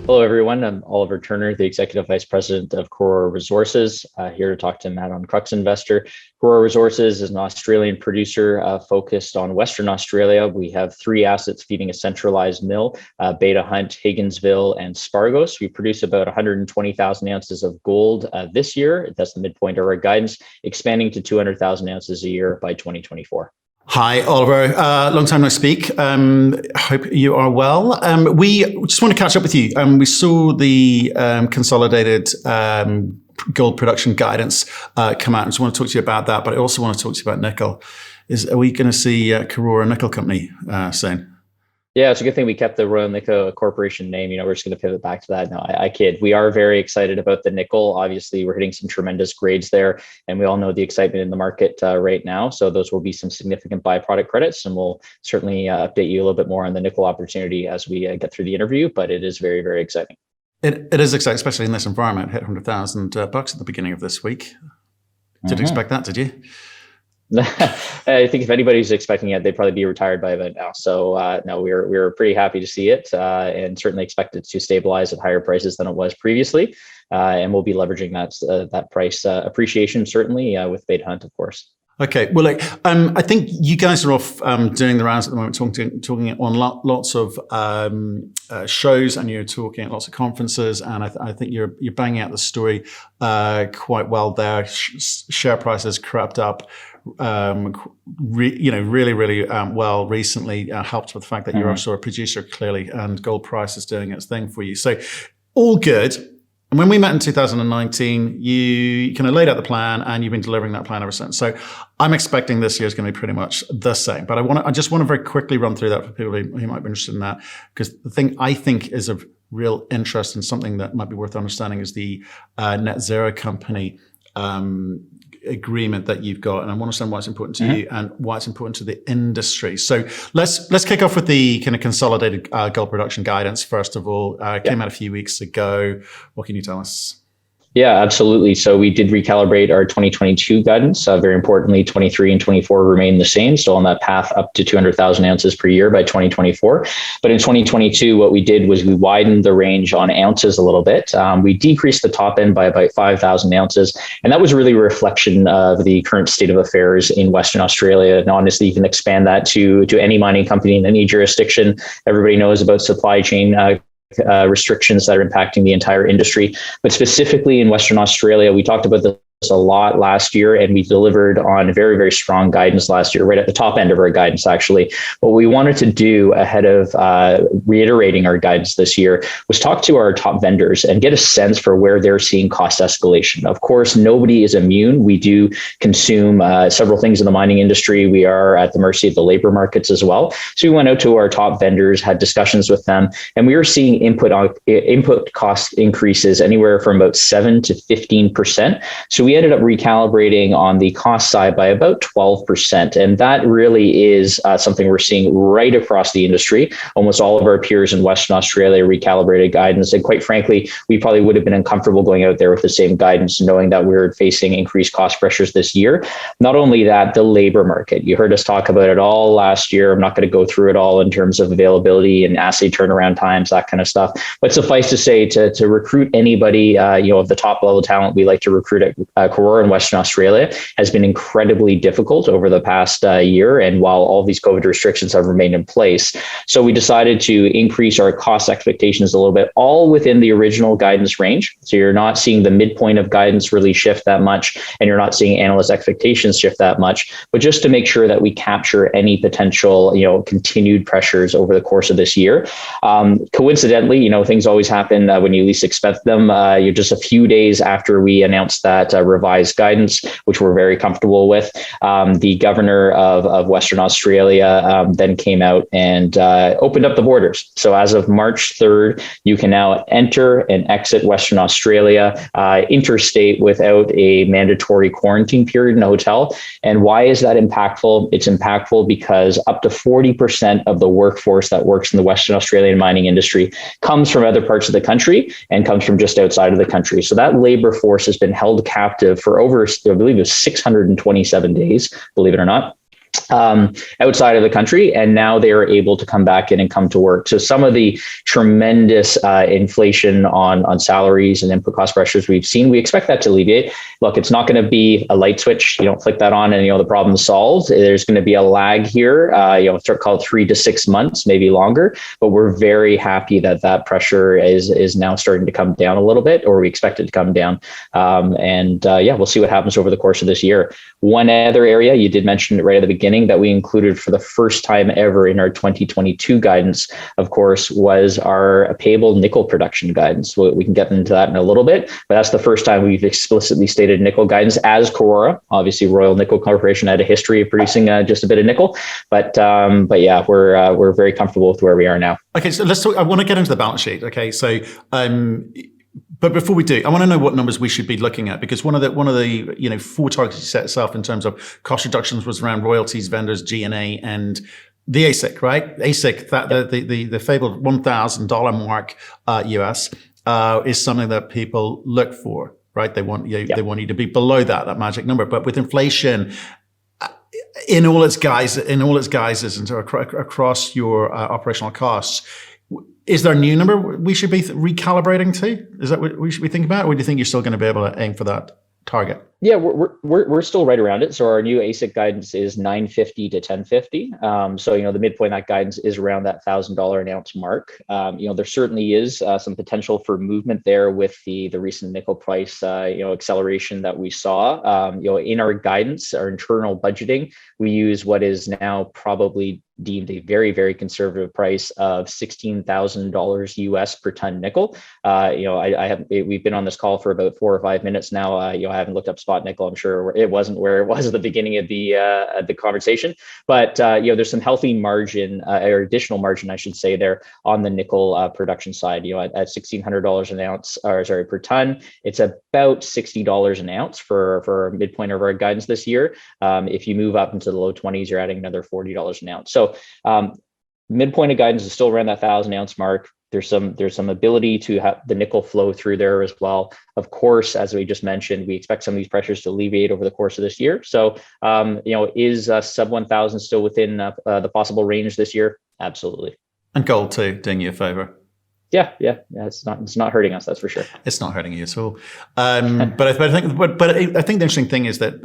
Hello, everyone. I'm Oliver Turner, the Executive Vice President of Karora Resources, here to talk to Matt on Crux Investor. Karora Resources is an Australian producer focused on Western Australia. We have 3 assets feeding a centralized mill, Beta Hunt, Higginsville, and Spargos. We produce about 120,000 ounces of gold this year. That's the midpoint of our guidance, expanding to 200,000 ounces a year by 2024. Hi, Oliver. Long time no speak. Hope you are well. We just want to catch up with you. We saw the Consolidated gold production guidance come out. I just want to talk to you about that, but I also want to talk to you about nickel. Are we going to see Karora Nickel Company soon? Yeah, it's a good thing we kept the Royal Nickel Corporation name. We're just going to pivot back to that. No, I kid. We are very excited about the nickel. Obviously, we're hitting some tremendous grades there, and we all know the excitement in the market right now. So those will be some significant byproduct credits, and we'll certainly update you a little bit more on the nickel opportunity as we get through the interview. But it is very, very exciting. It is exciting, especially in this environment. Hit $100,000 at the beginning of this week. Didn't expect that, did you? I think if anybody's expecting it, they'd probably be retired by about now. So no, we're pretty happy to see it, and certainly expect it to stabilize at higher prices than it was previously. And we'll be leveraging that price appreciation certainly with Beta Hunt, of course. Okay, well, I think you guys are off doing the rounds at the moment, talking on lots of shows, and you're talking at lots of conferences, and I think you're banging out the story quite well there. Share prices crept up, really well recently, helped with the fact that you're also a producer clearly, and gold price is doing its thing for you. So all good. And when we met in 2019, you kind of laid out the plan, and you've been delivering that plan ever since. So I'm expecting this year is going to be pretty much the same. But I just want to very quickly run through that for people who might be interested in that, because the thing I think is of real interest and something that might be worth understanding is the net zero company agreement that you've got, and I want to understand why it's important to you and why it's important to the industry. So let's kick off with the kind of Consolidated gold production guidance. First of all, came out a few weeks ago. What can you tell us? Yeah, absolutely. So we did recalibrate our 2022 guidance. Very importantly, 23 and 24 remain the same, still on that path up to 200,000 ounces per year by 2024. But in 2022, what we did was we widened the range on ounces a little bit. We decreased the top end by about 5,000 ounces. And that was really a reflection of the current state of affairs in Western Australia. And honestly, you can expand that to any mining company in any jurisdiction. Everybody knows about supply chain restrictions that are impacting the entire industry. But specifically in Western Australia, we talked about this a lot last year, and we delivered on very, very strong guidance last year, right at the top end of our guidance, actually. What we wanted to do ahead of reiterating our guidance this year was talk to our top vendors and get a sense for where they're seeing cost escalation. Of course, nobody is immune. We do consume several things in the mining industry. We are at the mercy of the labor markets as well. So we went out to our top vendors, had discussions with them, and we were seeing input cost increases anywhere from about 7 to 15%. So we ended up recalibrating on the cost side by about 12%. And that really is something we're seeing right across the industry. Almost all of our peers in Western Australia recalibrated guidance. And quite frankly, we probably would have been uncomfortable going out there with the same guidance, knowing that we're facing increased cost pressures this year. Not only that, the labor market. You heard us talk about it all last year. I'm not going to go through it all in terms of availability and assay turnaround times, that kind of stuff. But suffice to say, to recruit anybody, of the top level talent we like to recruit at Karora in Western Australia has been incredibly difficult over the past year, and while all these COVID restrictions have remained in place. So we decided to increase our cost expectations a little bit, all within the original guidance range. So you're not seeing the midpoint of guidance really shift that much, and you're not seeing analyst expectations shift that much, but just to make sure that we capture any potential, continued pressures over the course of this year. Coincidentally, things always happen when you least expect them. You're just a few days after we announced that revised guidance, which we're very comfortable with. The governor of Western Australia then came out and opened up the borders. So as of March 3rd, you can now enter and exit Western Australia interstate without a mandatory quarantine period in a hotel. And why is that impactful? It's impactful because up to 40% of the workforce that works in the Western Australian mining industry comes from other parts of the country and comes from just outside of the country. So that labor force has been held captive for over, I believe it was 627 days, believe it or not. outside of the country, and now they are able to come back in and come to work. So some of the tremendous inflation on salaries and input cost pressures we've seen, we expect that to alleviate. Look, it's not going to be a light switch. You don't flick that on and the problem's solved. There's going to be a lag here. Call it 3 to 6 months, maybe longer. But we're very happy that pressure is now starting to come down a little bit, or we expect it to come down. We'll see what happens over the course of this year. One other area you did mention right at the beginning that we included for the first time ever in our 2022 guidance, of course, was our payable nickel production guidance. We can get into that in a little bit, but that's the first time we've explicitly stated nickel guidance as Karora. Obviously, Royal Nickel Corporation had a history of producing just a bit of nickel, but yeah, we're very comfortable with where we are now. Okay, so let's talk. I want to get into the balance sheet. Okay, so. But before we do, I want to know what numbers we should be looking at, because one of the 4 targets you set yourself in terms of cost reductions was around royalties, vendors, G&A, and the AISC, right? AISC, that the fabled $1,000 mark US is something that people look for, right? They want you to be below that magic number. But with inflation in all its guises and across your operational costs, is there a new number we should be recalibrating to? Is that what we should be thinking about? Or do you think you're still going to be able to aim for that target? Yeah, we're still right around it. So our new AISC guidance is $950 to $1,050. So the midpoint of that guidance is around that $1,000 an ounce mark. There certainly is some potential for movement there with the recent nickel price acceleration that we saw. In our guidance, our internal budgeting, we use what is now probably deemed a very, very conservative price of $16,000 US per ton nickel. We've been on this call for about 4 or 5 minutes now. I haven't looked up spot nickel. I'm sure it wasn't where it was at the beginning of the conversation, but there's some healthy margin or additional margin, I should say, there on the nickel production side. At $1,600 an ounce, per ton, it's about $60 an ounce for midpoint of our guidance this year. If you move up into the low 20s, you're adding another $40 an ounce. So midpoint of guidance is still around that 1,000 ounce mark. There's some ability to have the nickel flow through there as well. Of course, as we just mentioned, we expect some of these pressures to alleviate over the course of this year. So, is sub 1,000 still within the possible range this year? Absolutely. And gold too, doing you a favor. Yeah, it's not hurting us, that's for sure. It's not hurting you at all. But I think the interesting thing is that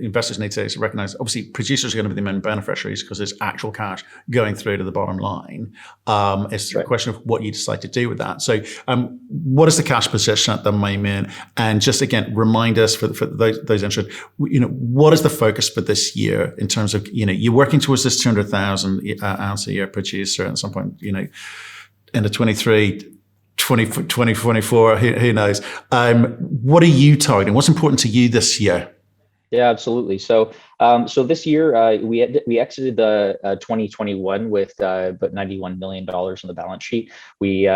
investors need to recognize, obviously, producers are going to be the main beneficiaries because there's actual cash going through to the bottom line. It's a question of what you decide to do with that. So, what is the cash position at the moment? And just again, remind us for those interested, what is the focus for this year in terms of you're working towards this 200,000 ounce a year producer at some point, end of 23, 2024, who knows? What are you targeting? What's important to you this year? Yeah, absolutely. So this year we exited the 2021 with about $91 million on the balance sheet. We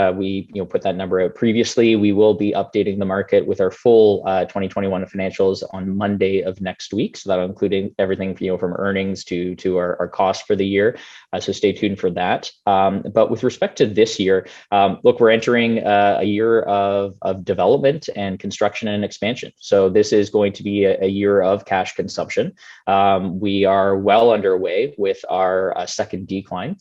put that number out previously. We will be updating the market with our full 2021 financials on Monday of next week. So that'll include everything from earnings to our cost for the year. So stay tuned for that. But with respect to this year, look, we're entering a year of development and construction and expansion. So this is going to be a year of cash consumption. We are well underway with our second decline.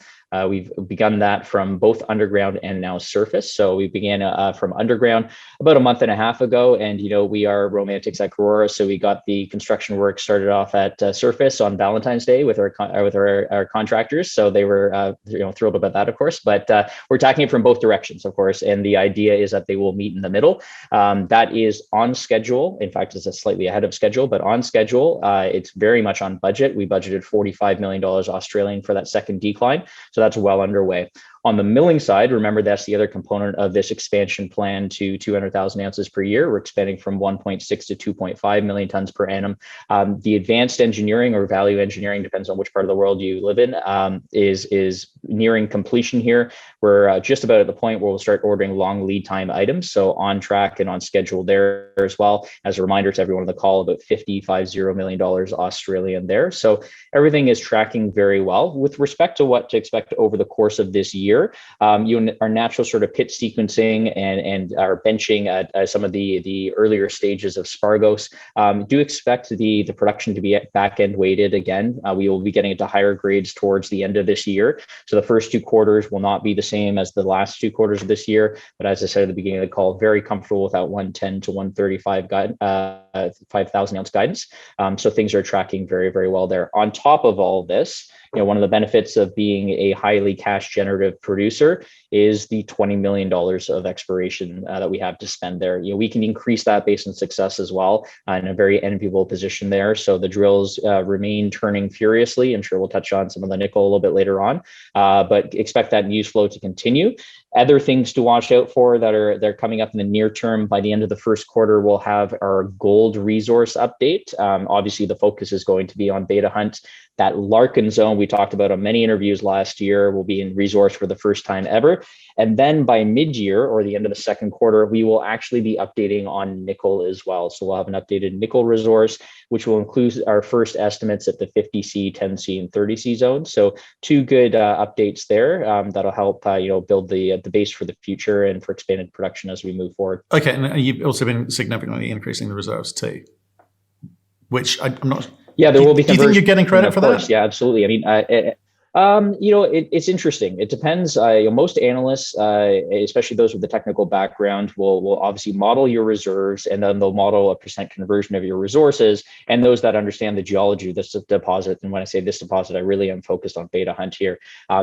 We've begun that from both underground and now surface. So we began from underground about a month and a half ago, and we are romantics at Karora, so we got the construction work started off at surface on Valentine's Day with our contractors. So they were thrilled about that, of course. But we're attacking it from both directions, of course, and the idea is that they will meet in the middle. That is on schedule. In fact, it's slightly ahead of schedule, but on schedule. It's very much on budget. We budgeted $45 million Australian for that second decline. So that's well underway. On the milling side, remember that's the other component of this expansion plan to 200,000 ounces per year. We're expanding from 1.6 to 2.5 million tons per annum. The advanced engineering or value engineering, depends on which part of the world you live in, is nearing completion here. We're just about at the point where we'll start ordering long lead time items. So on track and on schedule there as well. As a reminder to everyone on the call, about $50 million Australian there. So everything is tracking very well. With respect to what to expect over the course of this year, our natural sort of pit sequencing and our benching at some of the earlier stages of Spargos, do expect the production to be back end weighted again. We will be getting into higher grades towards the end of this year. So the first 2 quarters will not be the same as the last 2 quarters of this year. But as I said at the beginning of the call, very comfortable with that 110 to 135 5,000 ounce guidance. So things are tracking very, very well there. On top of all this, one of the benefits of being a highly cash generative producer is the $20 million of exploration that we have to spend there. We can increase that based on success as well, in a very enviable position there. So the drills remain turning furiously. I'm sure we'll touch on some of the nickel a little bit later on, but expect that news flow to continue. Other things to watch out for they're coming up in the near term. By the end of the first quarter, we'll have our gold resource update. Obviously, the focus is going to be on Beta Hunt. That Larkin zone we talked about on many interviews last year will be in resource for the first time ever. And then by mid-year or the end of the second quarter, we will actually be updating on nickel as well. So we'll have an updated nickel resource, which will include our first estimates at the 50C, 10C, and 30C zones. So 2 good updates there that'll help build the base for the future and for expanded production as we move forward. Okay, and you've also been significantly increasing the reserves too, which I'm not. Yeah, there will be. Do you think you're getting credit for that? Yeah, absolutely. I mean, it's interesting. It depends. Most analysts, especially those with the technical background, will obviously model your reserves, and then they'll model a percent conversion of your resources. And those that understand the geology of this deposit, and when I say this deposit, I really am focused on Beta Hunt here,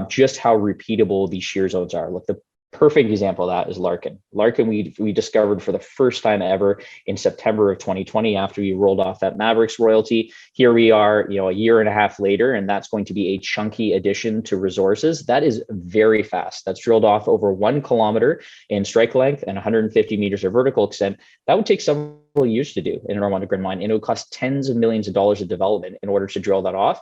just how repeatable these shear zones are. Look, the perfect example of that is Larkin. Larkin, we discovered for the first time ever in September of 2020 after we rolled off that Mavericks royalty. Here we are, a year and a half later, and that's going to be a chunky addition to resources. That is very fast. That's drilled off over 1 kilometer in strike length and 150 meters of vertical extent. That would take several years to do in an underground mine, and it would cost tens of millions of dollars of development in order to drill that off.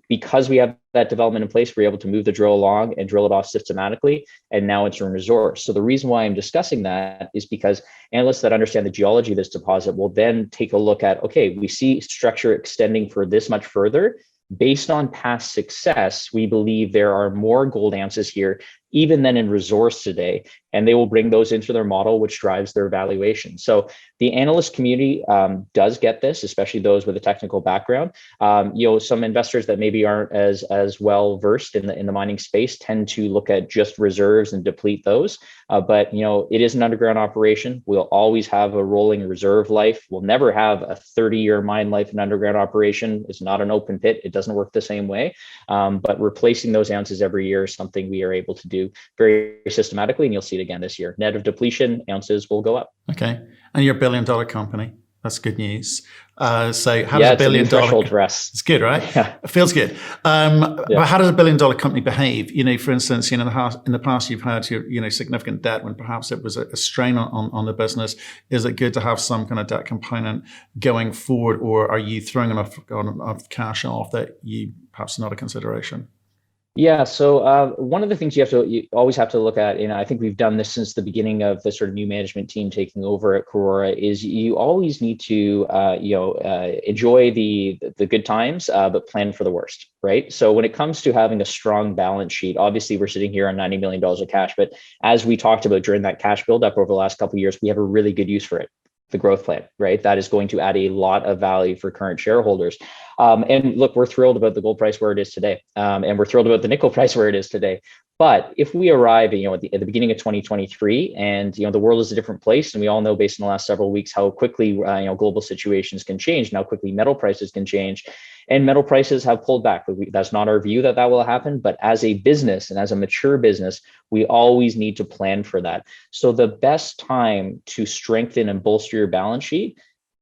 Because we have that development in place, we're able to move the drill along and drill it off systematically, and now it's in resource. So the reason why I'm discussing that is because analysts that understand the geology of this deposit will then take a look at, okay, we see structure extending for this much further. Based on past success, we believe there are more gold ounces here even than in resource today, and they will bring those into their model, which drives their valuation. So the analyst community does get this, especially those with a technical background. Some investors that maybe aren't as well versed in the mining space tend to look at just reserves and deplete those. But it is an underground operation. We'll always have a rolling reserve life. We'll never have a 30-year mine life in underground operation. It's not an open pit. It doesn't work the same way. But replacing those ounces every year is something we are able to do very systematically, and you'll see it again this year. Net of depletion, ounces will go up. Okay, and you're a $1 billion company. That's good news. So how does $1 billion threshold for us? It's good, right? Yeah. It feels good. But how does $1 billion company behave? For instance, in the past you've had your significant debt when perhaps it was a strain on the business. Is it good to have some kind of debt component going forward, or are you throwing enough cash off that you perhaps not a consideration? Yeah, so one of the things you always have to look at, and I think we've done this since the beginning of the sort of new management team taking over at Karora, is you always need to enjoy the good times, but plan for the worst, right? So when it comes to having a strong balance sheet, obviously we're sitting here on $90 million of cash, but as we talked about during that cash buildup over the last couple of years, we have a really good use for it. The growth plan, right? That is going to add a lot of value for current shareholders. And look, we're thrilled about the gold price where it is today. And we're thrilled about the nickel price where it is today. But if we arrive, at the beginning of 2023, and the world is a different place, and we all know based on the last several weeks how quickly global situations can change, and how quickly metal prices can change, and metal prices have pulled back. That's not our view that will happen. But as a business and as a mature business, we always need to plan for that. So the best time to strengthen and bolster your balance sheet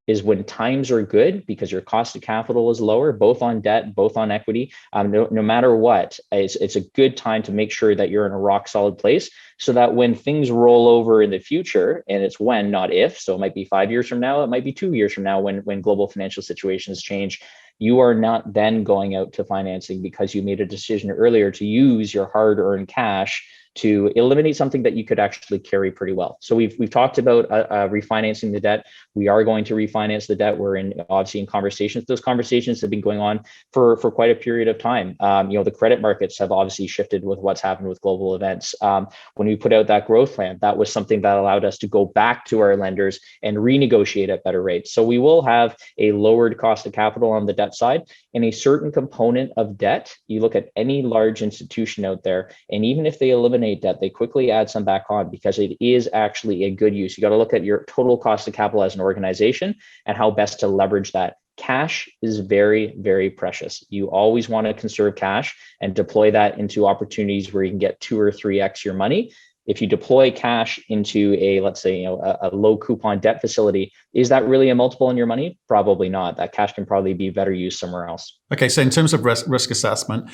is when times are good because your cost of capital is lower, both on debt, both on equity. No matter what, it's a good time to make sure that you're in a rock solid place so that when things roll over in the future, and it's when, not if, so it might be 5 years from now, it might be 2 years from now when global financial situations change, you are not then going out to financing because you made a decision earlier to use your hard-earned cash to eliminate something that you could actually carry pretty well. So we've talked about refinancing the debt. We are going to refinance the debt. We're obviously in conversations. Those conversations have been going on for quite a period of time. The credit markets have obviously shifted with what's happened with global events. When we put out that growth plan, that was something that allowed us to go back to our lenders and renegotiate at better rates. So we will have a lowered cost of capital on the debt side, and a certain component of debt. You look at any large institution out there, and even if they eliminate debt, they quickly add some back on because it is actually a good use. You got to look at your total cost of capital as an organization and how best to leverage that. Cash is very, very precious. You always want to conserve cash and deploy that into opportunities where you can get 2 or 3x your money. If you deploy cash into let's say, a low coupon debt facility, is that really a multiple on your money? Probably not. That cash can probably be better used somewhere else. Okay, so in terms of risk assessment,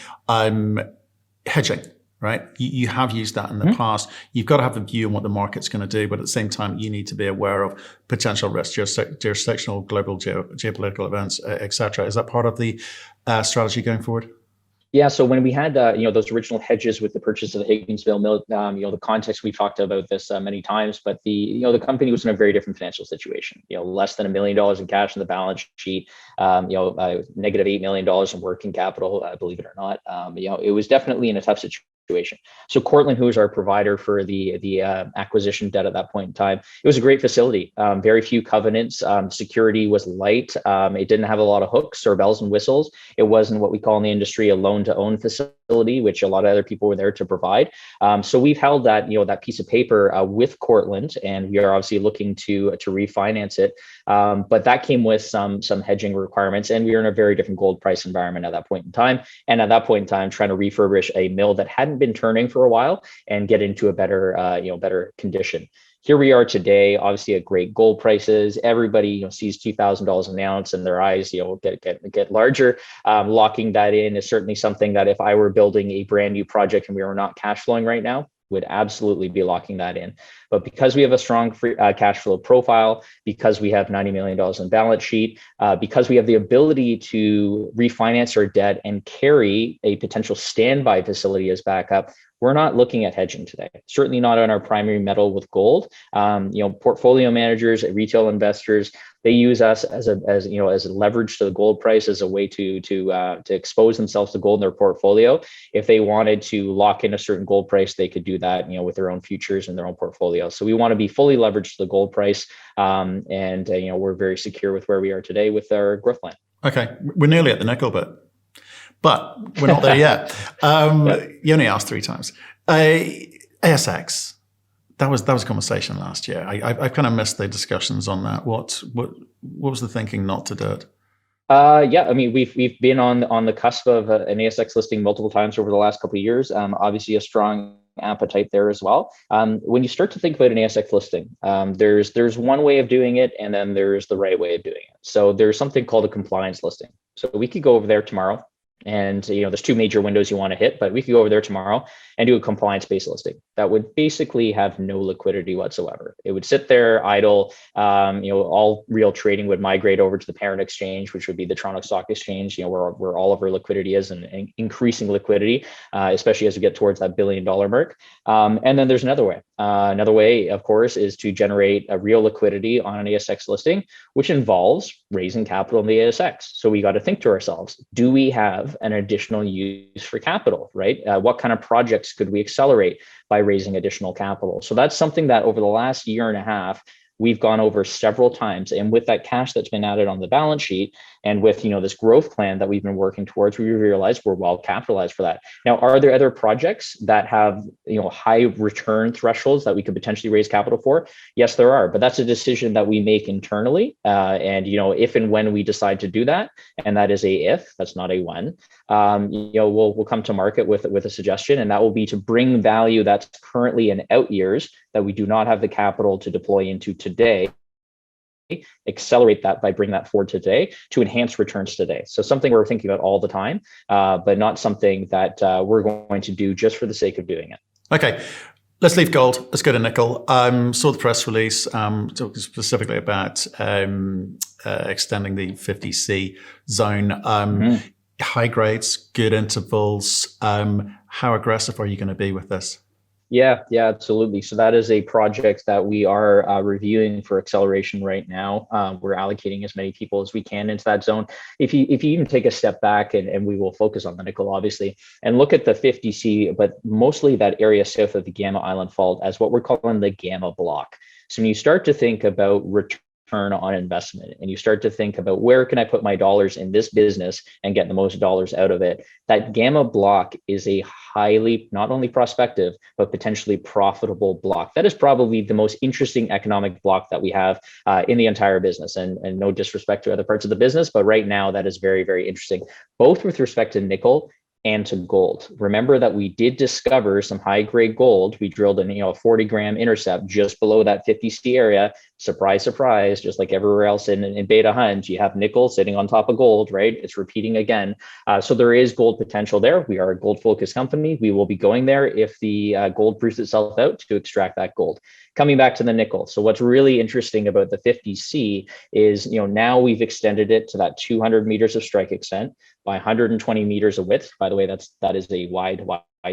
hedging. Right, you have used that in the past. You've got to have a view on what the market's going to do, but at the same time, you need to be aware of potential risks, jurisdictional, global, geopolitical events, etc. Is that part of the strategy going forward? Yeah, so when we had those original hedges with the purchase of the Higginsville mill, the context, we talked about this many times, but the company was in a very different financial situation. Less than $1 million in cash in the balance sheet, negative $8 million in working capital, believe it or not. It was definitely in a tough situation. So Cortland, who was our provider for the acquisition debt at that point in time, it was a great facility. Very few covenants. Security was light. It didn't have a lot of hooks or bells and whistles. It wasn't what we call in the industry a loan-to-own facility, which a lot of other people were there to provide. So we've held that that piece of paper with Cortland, and we are obviously looking to refinance it. But that came with some hedging requirements, and we were in a very different gold price environment at that point in time. And at that point in time, trying to refurbish a mill that hadn't been turning for a while and get into a better condition. Here we are today, obviously at great gold prices. Everybody sees $2,000 an ounce and their eyes get larger. Locking that in is certainly something that if I were building a brand new project and we were not cash flowing right now, would absolutely be locking that in. But because we have a strong free cash flow profile, because we have $90 million in balance sheet, because we have the ability to refinance our debt and carry a potential standby facility as backup, we're not looking at hedging today. Certainly not on our primary metal with gold. Portfolio managers, retail investors, they use us as a leverage to the gold price, as a way to expose themselves to gold in their portfolio. If they wanted to lock in a certain gold price, they could do that, with their own futures and their own portfolio. So we want to be fully leveraged to the gold price, and we're very secure with where we are today with our growth plan. Okay, we're nearly at the nickel bit, but we're not there yet. You only asked 3 times. ASX. That was a conversation last year. I kind of missed the discussions on that. What was the thinking not to do it? We've been on the cusp of an ASX listing multiple times over the last couple of years. Obviously, a strong appetite there as well. When you start to think about an ASX listing, there's one way of doing it, and then there's the right way of doing it. So there's something called a compliance listing. So we could go over there tomorrow. And there's 2 major windows you want to hit, but we could go over there tomorrow and do a compliance-based listing that would basically have no liquidity whatsoever. It would sit there idle. All real trading would migrate over to the parent exchange, which would be the Toronto Stock Exchange. Where all of our liquidity is, and increasing liquidity, especially as we get towards that $1 billion mark. And then there's another way. Another way, of course, is to generate a real liquidity on an ASX listing, which involves raising capital in the ASX. So we got to think to ourselves: do we have an additional use for capital, right? What kind of projects could we accelerate by raising additional capital? So that's something that over the last year and a half, we've gone over several times. And with that cash that's been added on the balance sheet, and with this growth plan that we've been working towards, we realize we're well capitalized for that. Now, are there other projects that have high return thresholds that we could potentially raise capital for? Yes, there are, but that's a decision that we make internally. And if and when we decide to do that, and that is a if, that's not a when, we'll come to market with a suggestion, and that will be to bring value that's currently in out years that we do not have the capital to deploy into today, accelerate that by bringing that forward today to enhance returns today. So something we're thinking about all the time, but not something that we're going to do just for the sake of doing it. Okay. Let's leave gold. Let's go to nickel. Saw the press release talking specifically about extending the 50C zone. High grades, good intervals. How aggressive are you going to be with this? Yeah, absolutely. So that is a project that we are reviewing for acceleration right now. We're allocating as many people as we can into that zone. If you even take a step back, and we will focus on the nickel, obviously, and look at the 50C, but mostly that area south of the Gamma Island Fault as what we're calling the Gamma Block. So when you start to think about return on investment, and you start to think about where can I put my dollars in this business and get the most dollars out of it, that Gamma Block is a highly not only prospective but potentially profitable block. That is probably the most interesting economic block that we have in the entire business, and no disrespect to other parts of the business, but right now that is very, very interesting, both with respect to nickel and to gold. Remember that we did discover some high grade gold. We drilled a 40 gram intercept just below that 50C area. Surprise, surprise, just like everywhere else in beta hunt, you have nickel sitting on top of gold, right? It's repeating again. So there is gold potential there. We are a gold focused company. We will be going there if the gold proves itself out to extract that gold. Coming back to the nickel. So what's really interesting about the 50C is, now we've extended it to that 200 meters of strike extent by 120 meters of width. By the way, that is a wide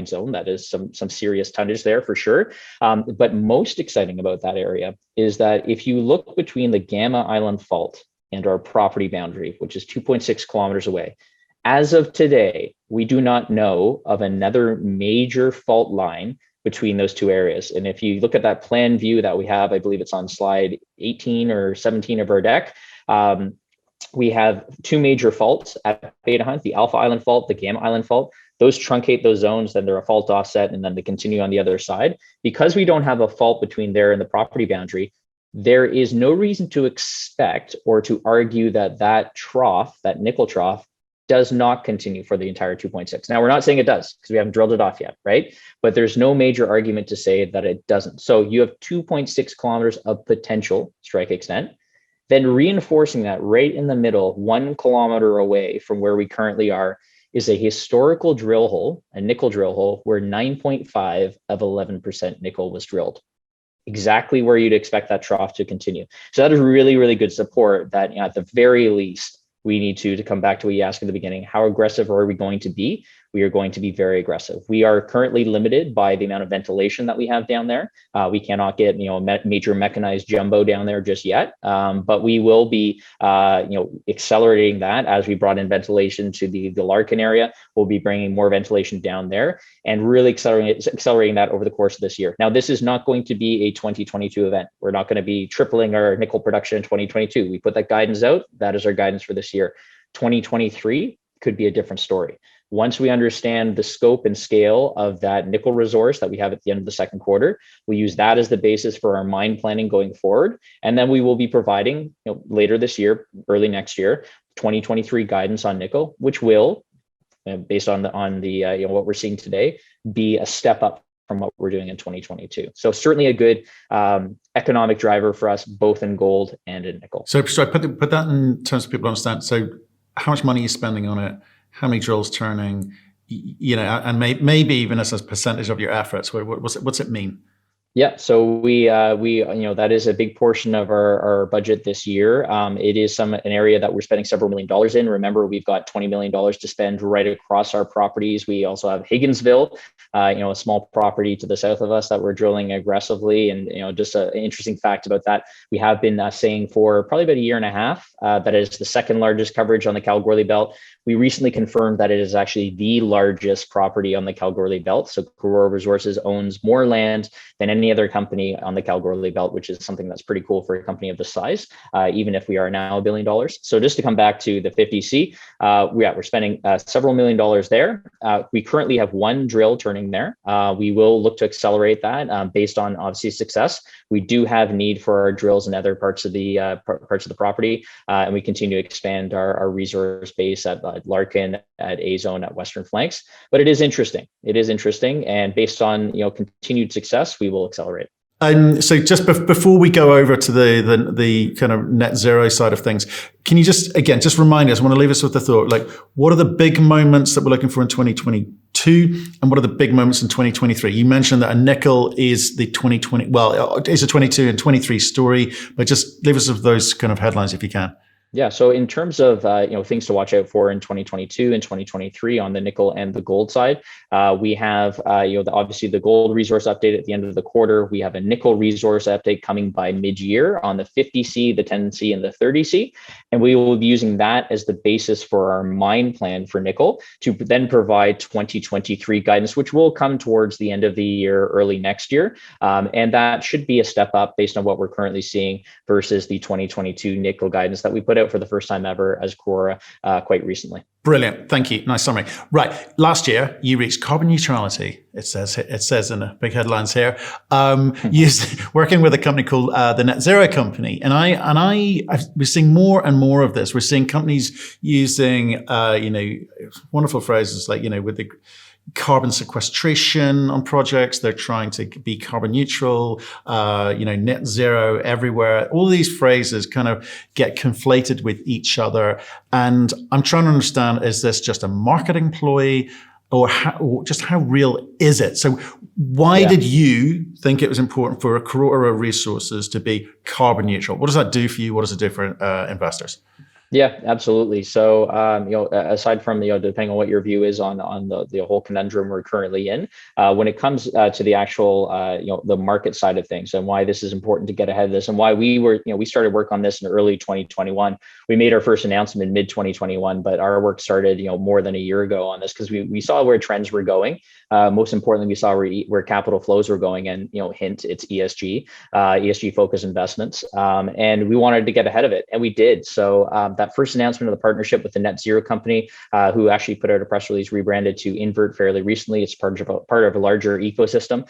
zone. That is some serious tonnage there for sure. But most exciting about that area is that if you look between the Gamma Island Fault and our property boundary, which is 2.6 kilometers away, as of today, we do not know of another major fault line between those two areas. And if you look at that plan view that we have, I believe it's on slide 18 or 17 of our deck, we have two major faults at Beta Hunt, the Alpha Island Fault, the Gamma Island Fault. Those truncate those zones, then they're a fault offset, and then they continue on the other side. Because we don't have a fault between there and the property boundary, there is no reason to expect or to argue that trough, that nickel trough, does not continue for the entire 2.6. Now, we're not saying it does because we haven't drilled it off yet, right? But there's no major argument to say that it doesn't. So you have 2.6 kilometers of potential strike extent. Then reinforcing that right in the middle, 1 kilometer away from where we currently are, is a historical drill hole, a nickel drill hole, where 9.5 of 11% nickel was drilled. Exactly where you'd expect that trough to continue. So that is really, really good support that at the very least, we need to come back to what you asked in the beginning. How aggressive are we going to be? We are going to be very aggressive. We are currently limited by the amount of ventilation that we have down there. We cannot get major mechanized jumbo down there just yet, but we will be accelerating that as we brought in ventilation to the Larkin area. We'll be bringing more ventilation down there and really accelerating that over the course of this year. Now, this is not going to be a 2022 event. We're not going to be tripling our nickel production in 2022. We put that guidance out. That is our guidance for this year. 2023 could be a different story. Once we understand the scope and scale of that nickel resource that we have at the end of the second quarter, we use that as the basis for our mine planning going forward. And then we will be providing later this year, early next year, 2023 guidance on nickel, which will, based on the what we're seeing today, be a step up from what we're doing in 2022. So certainly a good economic driver for us, both in gold and in nickel. So I put that in terms of people understand. So how much money are you spending on it? How many drills turning, and maybe even as a percentage of your efforts, what's it mean? Yeah, so we that is a big portion of our budget this year. It is an area that we're spending several $1 million in. Remember, we've got $20 million to spend right across our properties. We also have Higginsville, a small property to the south of us that we're drilling aggressively. And just an interesting fact about that, we have been saying for probably about a year and a half that is the second largest coverage on the Kalgoorlie Belt. We recently confirmed that it is actually the largest property on the Kalgoorlie Belt. So Karora Resources owns more land than any other company on the Kalgoorlie Belt, which is something that's pretty cool for a company of this size, even if we are now $1 billion. So just to come back to the 50C, we're spending several $1 million there. We currently have one drill turning there. We will look to accelerate that based on obviously success. We do have need for our drills in other parts of the property, and we continue to expand our resource base at Larkin, at A-Zone, at Western Flanks. But it is interesting. And based on continued success, we will accelerate. So just before we go over to the kind of net zero side of things, can you just remind us, I want to leave us with the thought, like, what are the big moments that we're looking for in 2022 and what are the big moments in 2023? You mentioned that a nickel is the 2020, well, it's a 22 and 23 story, but just leave us with those kind of headlines if you can. Yeah. So in terms of things to watch out for in 2022 and 2023 on the nickel and the gold side, we have obviously the gold resource update at the end of the quarter. We have a nickel resource update coming by mid-year on the 50C, the 10C, and the 30C, and we will be using that as the basis for our mine plan for nickel to then provide 2023 guidance, which will come towards the end of the year, early next year, and that should be a step up based on what we're currently seeing versus the 2022 nickel guidance that we put out for the first time ever as Karora quite recently. Brilliant. Thank you. Nice summary. Right. Last year, you reached carbon neutrality. It says in the big headlines here. Working with a company called the Net Zero Company, and we're seeing more and more of this. We're seeing companies using wonderful phrases like with the carbon sequestration on projects. They're trying to be carbon neutral, net zero everywhere. All these phrases kind of get conflated with each other. And I'm trying to understand, is this just a marketing ploy or how real is it? So why did you think it was important for Karora Resources to be carbon neutral? What does that do for you? What does it do for investors? Yeah, absolutely. So, aside from depending on what your view is on the whole conundrum we're currently in, when it comes to the actual the market side of things and why this is important to get ahead of this and why we started work on this in early 2021. We made our first announcement in mid 2021, but our work started more than a year ago on this because we saw where trends were going. Most importantly, we saw where capital flows were going, and hint, it's ESG focused investments, and we wanted to get ahead of it, and we did. So that first announcement of the partnership with the Net Zero Company, who actually put out a press release rebranded to Invert fairly recently. It's part of a larger ecosystem.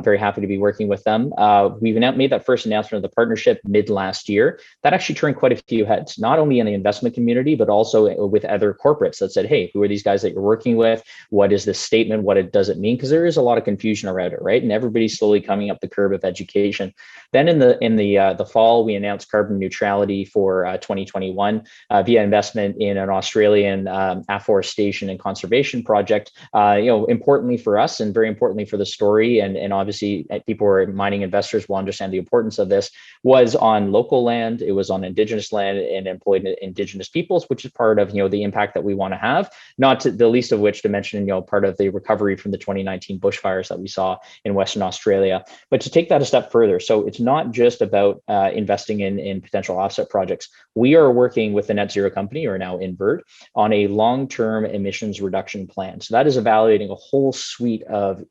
Very happy to be working with them. We've made that first announcement of the partnership mid last year. That actually turned quite a few heads, not only in the investment community, but also with other corporates that said, hey, who are these guys that you're working with? What is this statement? What does it mean? Because there is a lot of confusion around it, right? And everybody's slowly coming up the curve of education. Then in the fall, we announced carbon neutrality for 2021. Via investment in an Australian afforestation and conservation project. Importantly for us and very importantly for the story, and obviously people who are mining investors will understand the importance of this, was on local land. It was on Indigenous land and employed Indigenous peoples, which is part of the impact that we want to have. Not to the least of which to mention part of the recovery from the 2019 bushfires that we saw in Western Australia. But to take that a step further, so it's not just about investing in potential offset projects. We are working with the Net Zero Company, or now Invert, on a long-term emissions reduction plan. So that is evaluating a whole suite of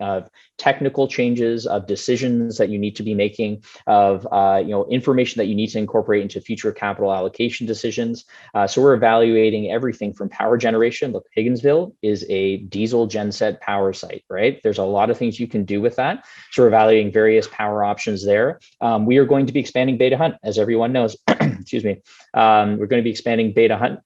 technical changes, of decisions that you need to be making, of information that you need to incorporate into future capital allocation decisions. So we're evaluating everything from power generation. Look, Higginsville is a diesel genset power site, right? There's a lot of things you can do with that. So we're evaluating various power options there. We are going to be expanding Beta Hunt, as everyone knows. Excuse me. We're going to be expanding Beta Hunt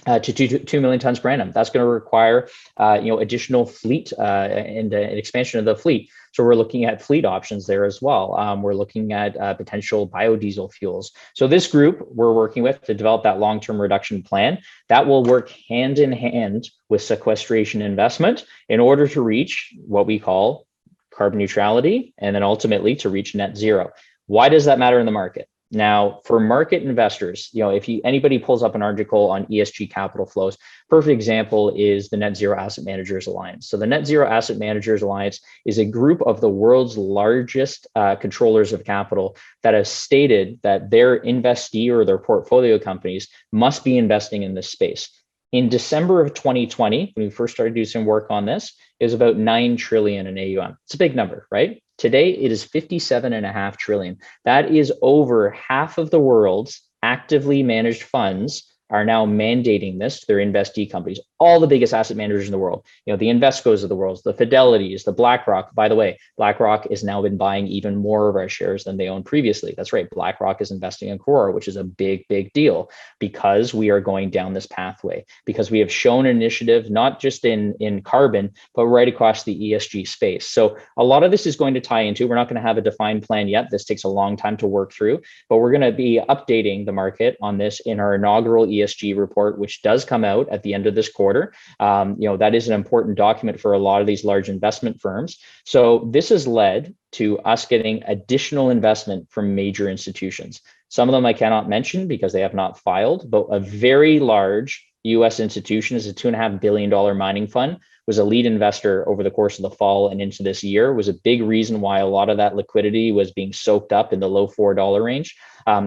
to 2 million tons per annum. That's going to require additional fleet and an expansion of the fleet. So we're looking at fleet options there as well. We're looking at potential biodiesel fuels. So this group we're working with to develop that long-term reduction plan that will work hand in hand with sequestration investment in order to reach what we call carbon neutrality, and then ultimately to reach net zero. Why does that matter in the market? Now, for market investors, if anybody pulls up an article on ESG capital flows, perfect example is the Net Zero Asset Managers Alliance. So the Net Zero Asset Managers Alliance is a group of the world's largest controllers of capital that have stated that their investee or their portfolio companies must be investing in this space. In December of 2020, when we first started doing some work on this, it was about 9 trillion in AUM. It's a big number, right? Today, it is 57.5 trillion. That is over half of the world's actively managed funds are now mandating this to their investee companies. all the biggest asset managers in the world, the Invescos of the world, the Fidelities, the Blackrock. By the way, Blackrock has now been buying even more of our shares than they owned previously. That's right. Blackrock is investing in Karora, which is a big, big deal because we are going down this pathway, because we have shown initiative, not just in carbon, but right across the ESG space. So a lot of this is going to tie into, we're not going to have a defined plan yet. This takes a long time to work through, but we're going to be updating the market on this in our inaugural ESG report, which does come out at the end of this quarter. That is an important document for a lot of these large investment firms. So this has led to us getting additional investment from major institutions. Some of them I cannot mention because they have not filed, but a very large US institution is a $2.5 billion mining fund, was a lead investor over the course of the fall and into this year, was a big reason why a lot of that liquidity was being soaked up in the low $4 range.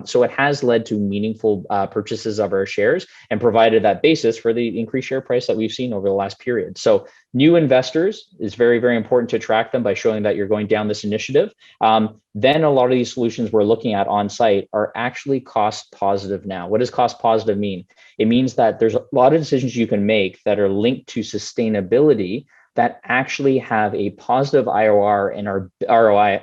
So it has led to meaningful purchases of our shares and provided that basis for the increased share price that we've seen over the last period. So new investors is very, very important to attract them by showing that you're going down this initiative. Then a lot of these solutions we're looking at on site are actually cost positive now. What does cost positive mean? It means that there's a lot of decisions you can make that are linked to sustainability that actually have a positive IOR and are ROI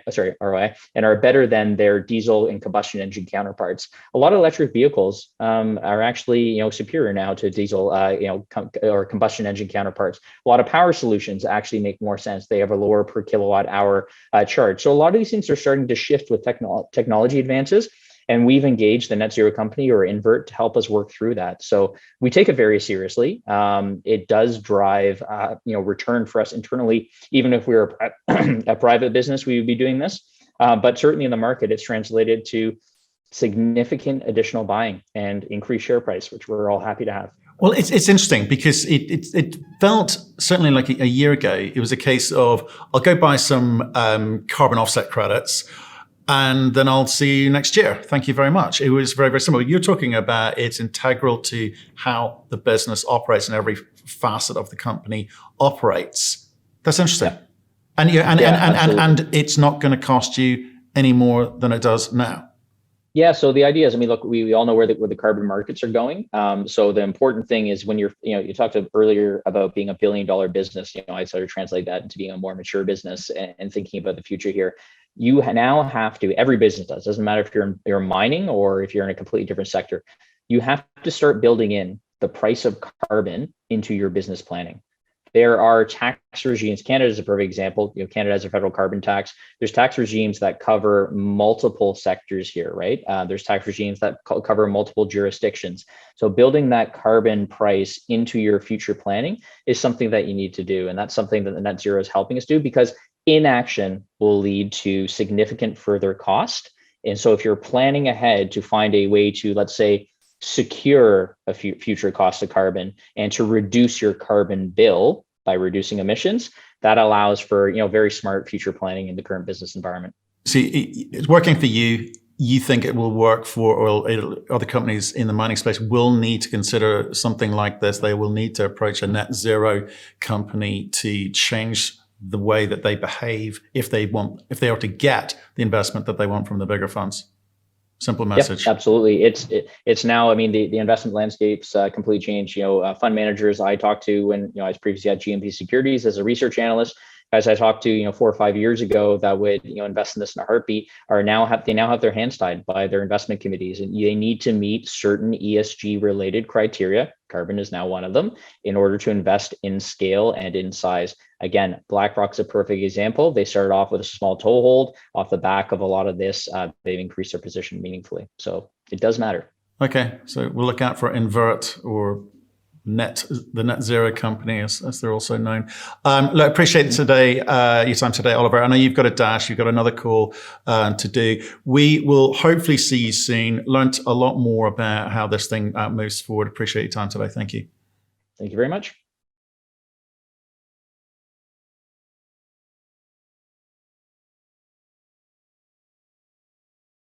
and are better than their diesel and combustion engine counterparts. A lot of electric vehicles are actually superior now to diesel or combustion engine counterparts. A lot of power solutions actually make more sense. They have a lower per kilowatt hour charge. So a lot of these things are starting to shift with technology advances. And we've engaged the net zero company or Invert to help us work through that. So we take it very seriously. It does drive, return for us internally. Even if we were a private business, we would be doing this. But certainly in the market, it's translated to significant additional buying and increased share price, which we're all happy to have. Well, it's interesting because it felt certainly like a year ago, it was a case of, I'll go buy some carbon offset credits, and then I'll see you next year. Thank you very much. It was very, very similar. You're talking about it's integral to how the business operates and every facet of the company operates. That's interesting. Yeah. And it's not going to cost you any more than it does now. Yeah. So the idea is, look, we all know where the carbon markets are going. So the important thing is when you talked earlier about being $1 billion business, I sort of translate that into being a more mature business and thinking about the future here. You now have to, every business doesn't matter if you're mining or if you're in a completely different sector, you have to start building in the price of carbon into your business planning. There are tax regimes. Canada is a perfect example. Canada has a federal carbon tax. There's tax regimes that cover multiple sectors here, right? There's tax regimes that cover multiple jurisdictions. So building that carbon price into your future planning is something that you need to do. And that's something that the net zero is helping us do, because inaction will lead to significant further cost. And so if you're planning ahead to find a way to, let's say, secure a future cost of carbon and to reduce your carbon bill by reducing emissions, that allows for very smart future planning in the current business environment. See, it's working for you. You think it will work for other companies in the mining space will need to consider something like this. They will need to approach a net zero company to change the way that they behave if they are to get the investment that they want from the bigger funds. Simple message. Yep, absolutely. It's now, the investment landscape's completely changed. Fund managers I talked to when I was previously at GMP Securities as a research analyst, guys I talked to 4 or 5 years ago that would invest in this in a heartbeat are now have their hands tied by their investment committees, and they need to meet certain ESG related criteria. Carbon is now one of them in order to invest in scale and in size. Again, Blackrock's a perfect example. They started off with a small toehold. Off the back of a lot of this, they've increased their position meaningfully. So it does matter. Okay, so we'll look out for Invert or the net zero company, as they're also known. Look, I appreciate today your time today, Oliver. I know you've got a dash, you've got another call to do. We will hopefully see you soon. Learned a lot more about how this thing moves forward. Appreciate your time today. Thank you. Thank you very much.